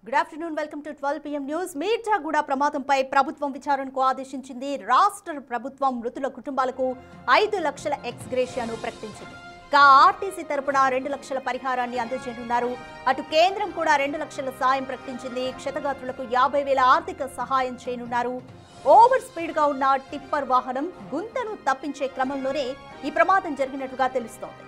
Good afternoon welcome to 12 PM news. Mirjaguda ప్రమాదంపై ప్రభుత్వం విచారణకు ఆదేశించింది. రాష్ట్ర ప్రభుత్వం మృతుల కుటుంబాలకు 5 లక్షల ఎక్స్గ్రేషియాను ప్రకటించింది. ఆర్టీసీ తరపున 2 లక్షల పరిహారాన్ని అందజేయనున్నారు. అటు కేంద్రం కూడా 2 లక్షల సాయం ప్రకటించింది. క్షతగాత్రులకు 50,000 ఆర్థిక సహాయం చేయనున్నారు. ఓవర్ స్పీడ్ గా ఉన్న టిప్పర్ వాహనం గుంతను తప్పించే క్రమంలోనే ఈ ప్రమాదం జరిగినట్లుగా తెలుస్తోంది.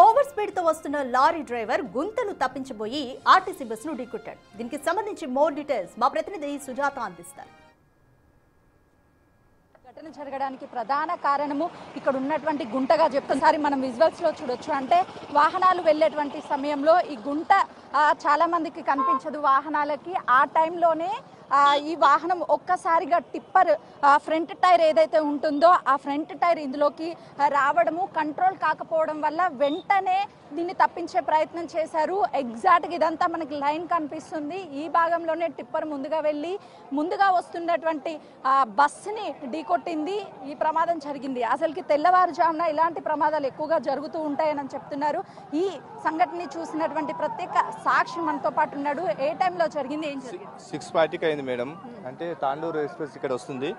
ఓవర్ స్పీడ్ తో వస్తున్న లారీ డ్రైవర్ గుంతను తప్పించబోయి ఆర్టీసీ బస్సును ఢీకొట్టాడు. దీనికి సంబంధించి మోర్ డీటెయిల్స్ మా ప్రతినిధి సుజాత అందిస్తారు. ఘటన జరగడానికి ప్రధాన కారణము ఇక్కడ ఉన్నటువంటి గుంటగా చెప్తున్నారు. మనం విజువల్స్ లో చూడొచ్చు. అంటే వాహనాలు వెళ్ళేటువంటి సమయంలో ఈ గుంట చాలా మందికి కనిపించదు వాహనాలకి. ఆ టైంలోనే ఈ వాహనం ఒక్కసారిగా టిప్పర్ ఫ్రంట్ టైర్ ఏదైతే ఉంటుందో ఆ ఫ్రంట్ టైర్ ఇందులోకి రావడము, కంట్రోల్ కాకపోవడం వల్ల వెంటనే దీన్ని తప్పించే ప్రయత్నం చేశారు. ఎగ్జాక్ట్గా ఇదంతా మనకి లైన్ కనిపిస్తుంది. ఈ భాగంలోనే టిప్పర్ ముందుగా వస్తున్నటువంటి బస్సుని ఢీకొట్టింది. ఈ ప్రమాదం జరిగింది. అసలుకి తెల్లవారుజామున ఇలాంటి ప్రమాదాలు ఎక్కువగా జరుగుతూ ఉంటాయని చెప్తున్నారు. ఈ సంఘటనని చూసినటువంటి ప్రత్యేక సాక్షి మనతో పాటు ఉన్నాడు. ఏ టైంలో జరిగింది, ఏం జరిగింది? 6:40 అయింది మేడం. అంటే తాండూరు ఎక్స్ప్రెస్ ఇక్కడ వస్తుంది.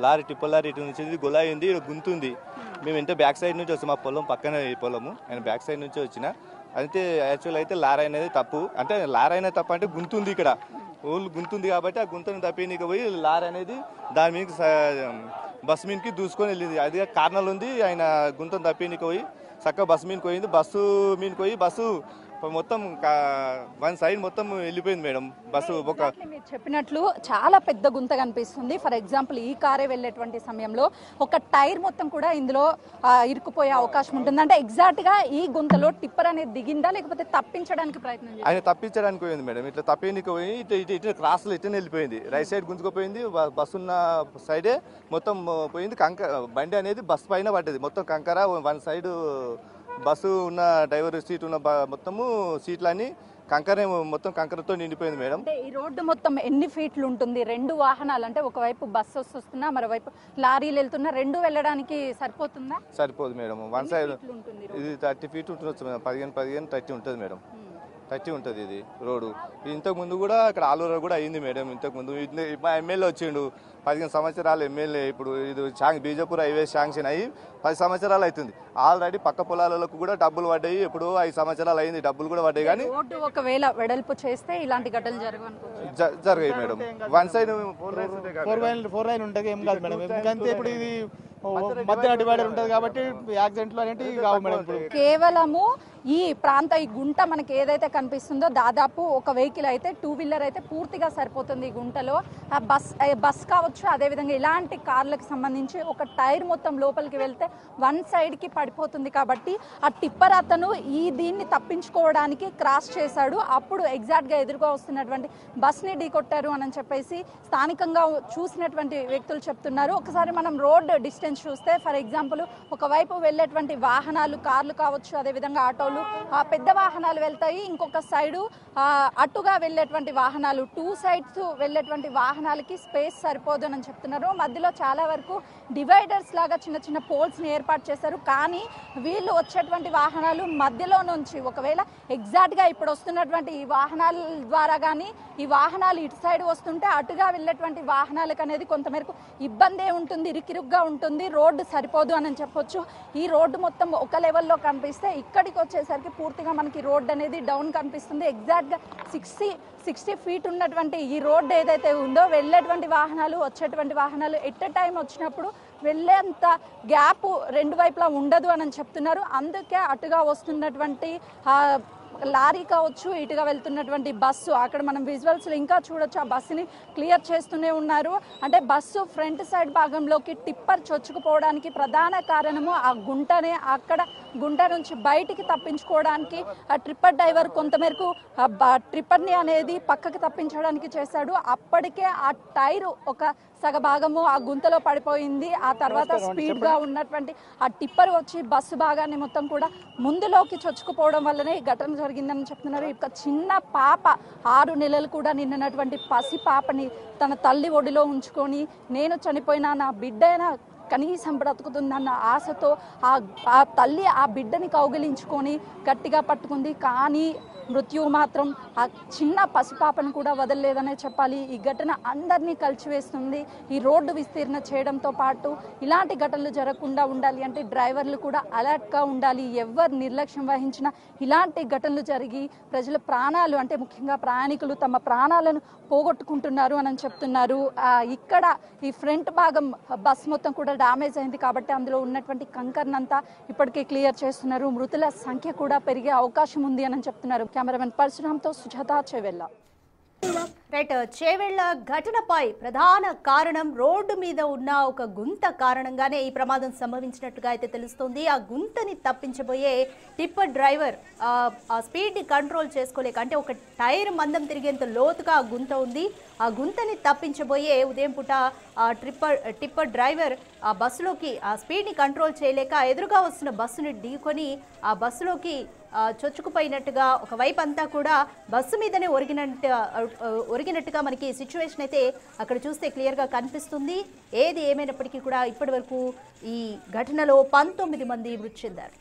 లారీ టిప్పర్ లారీ ఇటు నుంచి గులాయి ఉంది, గుంతుంది. మేము ఇంత బ్యాక్ సైడ్ నుంచి వస్తాం. మా పొలం పక్కన ఈ పొలము, ఆయన బ్యాక్ సైడ్ నుంచి వచ్చిన. అయితే యాక్చువల్ అయితే లారీ అనేది తప్పు. అంటే లారీ అనేది తప్పు అంటే గుంతుంది, ఇక్కడ ఓన్లు గుంతుంది కాబట్టి ఆ గుంతను తప్పినీకి పోయి లారీ అనేది దాని మీద బస్సు మీదకి దూసుకొని వెళ్ళింది. అది కారణాలు ఉంది. ఆయన గుంతను తప్పినీకి పోయి చక్కగా బస్సు మీదకి పోయింది. బస్సు మీదకి పోయి బస్సు మొత్తం వన్ సైడ్ మొత్తం వెళ్ళిపోయింది మేడం. బస్సు ఒక మీరు చెప్పినట్లు చాలా పెద్ద గుంత కనిపిస్తుంది. ఫర్ ఎగ్జాంపుల్ ఈ కారే వెళ్ళేటువంటి సమయంలో ఒక టైర్ మొత్తం కూడా ఇందులో ఇరుక్కుపోయే అవకాశం ఉంటుంది. అంటే ఎగ్జాక్ట్ గా ఈ గుంతలో టిప్పర్ అనేది దిగిందా లేకపోతే తప్పించడానికి ప్రయత్నం చేసిందా? ఆయన తప్పించడానికి పోయింది మేడం. ఇట్లా తప్పినీకి పోయి ఇటు క్రాస్లో ఇటు వెళ్ళిపోయింది. Right side గుంజుకుపోయింది. బస్సు ఉన్న సైడే మొత్తం పోయింది. బండి అనేది బస్సు పైన పడ్డది. మొత్తం కంకర వన్ సైడ్ బస్సు ఉన్న డ్రైవర్ సీట్ ఉన్న మొత్తము సీట్లన్నీ కంకర మొత్తం కంకరతో నిండిపోయింది మేడం. అంటే ఈ రోడ్డు మొత్తం ఎన్ని ఫీట్లు ఉంటుంది? 2 వాహనాలు అంటే ఒకవైపు బస్సు వస్తున్నా మరోవైపు లారీలు వెళ్తున్నా, 2 వెళ్ళడానికి సరిపోతుందా? సరిపోదు మేడం. వన్ సైడ్ ఇది 30 ఫీట్ ఉంటుంది మేడం. 15 30 ఉంటుంది మేడం. 30 ఉంటుంది ఇది రోడ్డు. ఇంతకు ముందు కూడా ఇక్కడ ఆలూరు కూడా అయింది మేడం. ఇంతకు ముందు మా ఎమ్మెల్యే వచ్చిండు. 15 సంవత్సరాలు ఎమ్మెల్యే. ఇప్పుడు ఇది బీజాపూర్ హైవే శాంక్షన్ అయ్యి 10 సంవత్సరాలు అవుతుంది. ఆల్రెడీ పక్క పొలాలకు కూడా డబ్బులు పడ్డాయి. ఇప్పుడు 5 సంవత్సరాలు అయింది, డబ్బులు కూడా పడ్డాయి. కానీ రోడ్డు ఒకవేళ వెడల్పు చేస్తే ఇలాంటి ఘటనలు జరిగాయి మేడం. వన్ సైడ్ 4 లైన్ ఉంటుంది, ఏం కాదు మేడం. ఎందుకంటే ఇప్పుడు ఇది మధ్య డివైడర్ ఉంటుంది కాబట్టి యాక్సిడెంట్లు అనేవి కావు మేడం. కేవలము ఈ ఈ గుంట మనకి ఏదైతే కనిపిస్తుందో దాదాపు ఒక వెహికల్ అయితే 2 వీలర్ అయితే పూర్తిగా సరిపోతుంది. ఈ గుంటలో బస్ కావచ్చు, అదేవిధంగా ఇలాంటి కార్లకు సంబంధించి ఒక టైర్ మొత్తం లోపలికి వెళ్తే వన్ సైడ్ కి పడిపోతుంది. కాబట్టి ఆ టిప్పర్ అతను దీన్ని తప్పించుకోవడానికి క్రాస్ చేశాడు. అప్పుడు ఎగ్జాక్ట్ గా ఎదురుగా వస్తున్నటువంటి బస్ ని ఢీకొట్టారు అని చెప్పేసి స్థానికంగా చూసినటువంటి వ్యక్తులు చెప్తున్నారు. ఒకసారి మనం రోడ్ డిస్టెన్స్ చూస్తే ఫర్ ఎగ్జాంపుల్ ఒకవైపు వెళ్ళేటువంటి వాహనాలు, కార్లు కావచ్చు, అదేవిధంగా ఆటోలు, పెద్ద వాహనాలు వెళ్తాయి. ఇంకొక సైడు అటుగా వెళ్ళేటువంటి వాహనాలు, 2 సైడ్స్ వెళ్ళేటువంటి వాహనాలకి స్పేస్ సరిపోదు అని చెప్తున్నారు. మధ్యలో చాలా వరకు డివైడర్స్ లాగా చిన్న చిన్న పోల్స్ ని ఏర్పాటు చేశారు. కానీ వీళ్ళు వచ్చేటువంటి వాహనాలు మధ్యలో నుంచి ఒకవేళ ఎగ్జాక్ట్ గా ఇప్పుడు వస్తున్నటువంటి ఈ వాహనాల ద్వారా కానీ ఈ వాహనాలు ఇటు సైడ్ వస్తుంటే అటుగా వెళ్ళేటువంటి వాహనాలకు అనేది కొంతమేరకు ఇబ్బందే ఉంటుంది, ఇరుకిరుగ్గా ఉంటుంది, రోడ్డు సరిపోదు అని చెప్పొచ్చు. ఈ రోడ్డు మొత్తం ఒక లెవెల్లో కనిపిస్తే ఇక్కడికి వచ్చేసరికి పూర్తిగా మనకి రోడ్డు అనేది డౌన్ కనిపిస్తుంది. ఎగ్జాక్ట్ గా 60 ఫీట్ ఉన్నటువంటి ఈ రోడ్డు ఏదైతే ఉందో వెళ్ళేటువంటి వాహనాలు, వచ్చేటువంటి వాహనాలు ఎట్ ఎ టైం వచ్చినప్పుడు వెళ్ళేంత గ్యాప్ 2 వైపులా ఉండదు అని చెప్తున్నారు. అందుకే అటుగా వస్తున్నటువంటి లారీ కావచ్చు, ఇటుగా వెళ్తున్నటువంటి బస్సు, అక్కడ మనం విజువల్స్లో ఇంకా చూడొచ్చు, ఆ బస్సుని క్లియర్ చేస్తూనే ఉన్నారు. అంటే బస్సు ఫ్రంట్ సైడ్ భాగంలోకి టిప్పర్ చొచ్చుకుపోవడానికి ప్రధాన కారణము ఆ గుంటనే. అక్కడ గుంట నుంచి బయటికి తప్పించుకోవడానికి ఆ ట్రిప్పర్ డ్రైవర్ కొంతమేరకు ట్రిప్పర్ని అనేది పక్కకి తప్పించడానికి చేశాడు. అప్పటికే ఆ టైరు ఒక సగభాగము ఆ గుంతలో పడిపోయింది. ఆ తర్వాత స్పీడ్గా ఉన్నటువంటి ఆ టిప్పర్ వచ్చి బస్సు భాగాన్ని మొత్తం కూడా ముందులోకి చొచ్చుకుపోవడం వల్లనే ఈ ఘటన జరిగిందని చెప్తున్నారు. ఇక చిన్న పాప 6 నెలలు కూడా నిన్నటువంటి పసి పాపని తన తల్లి ఒడిలో ఉంచుకొని నేను చనిపోయినా నా బిడ్డైనా కనీసం బ్రతుకుతుందన్న ఆశతో ఆ తల్లి ఆ బిడ్డని కౌగిలించుకొని గట్టిగా పట్టుకుంది. కానీ మృత్యువు మాత్రం ఆ చిన్న పసిపాపను కూడా వదలలేదనే చెప్పాలి. ఈ ఘటన అందరినీ కలిచివేస్తుంది. ఈ రోడ్డు విస్తీర్ణ చేయడంతో పాటు ఇలాంటి ఘటనలు జరగకుండా ఉండాలి అంటే డ్రైవర్లు కూడా అలర్ట్గా ఉండాలి. ఎవరు నిర్లక్ష్యం వహించినా ఇలాంటి ఘటనలు జరిగి ప్రజల ప్రాణాలు అంటే ముఖ్యంగా ప్రయాణికులు తమ ప్రాణాలను పోగొట్టుకుంటున్నారు అని చెప్తున్నారు. ఇక్కడ ఈ ఫ్రంట్ భాగం బస్ మొత్తం కూడా డ్యామేజ్ అయింది కాబట్టి అందులో ఉన్నటువంటి కంకర్నంతా ఇప్పటికే క్లియర్ చేస్తున్నారు. మృతుల సంఖ్య కూడా పెరిగే అవకాశం ఉంది అని చెప్తున్నారు. కెమెరామెన్ పరశురామ్తో సుజాత, చేవెళ్ళ. రైట్, చేవెళ్ల ఘటనపై ప్రధాన కారణం రోడ్డు మీద ఉన్న ఒక గుంత కారణంగానే ఈ ప్రమాదం సంభవించినట్టుగా అయితే తెలుస్తోంది. ఆ గుంతని తప్పించబోయే టిప్పర్ డ్రైవర్ ఆ స్పీడ్ని కంట్రోల్ చేసుకోలేక, అంటే ఒక టైర్ మందం తిరిగేంత లోతుగా ఆ గుంత ఉంది. ఆ గుంతని తప్పించబోయే ఉదయం పూట టిప్పర్ డ్రైవర్ ఆ బస్సులోకి ఆ స్పీడ్ని కంట్రోల్ చేయలేక ఎదురుగా వస్తున్న బస్సుని ఢీకొని ఆ బస్సులోకి చొచ్చుకుపోయినట్టుగా, ఒకవైపు అంతా కూడా బస్సు మీదనే ఒరిగినట్టుగా మనకి సిచ్యువేషన్ అయితే అక్కడ చూస్తే క్లియర్గా కనిపిస్తుంది. ఏది ఏమైనప్పటికీ కూడా ఇప్పటి వరకు ఈ ఘటనలో 19 మంది మృతి చెందారు.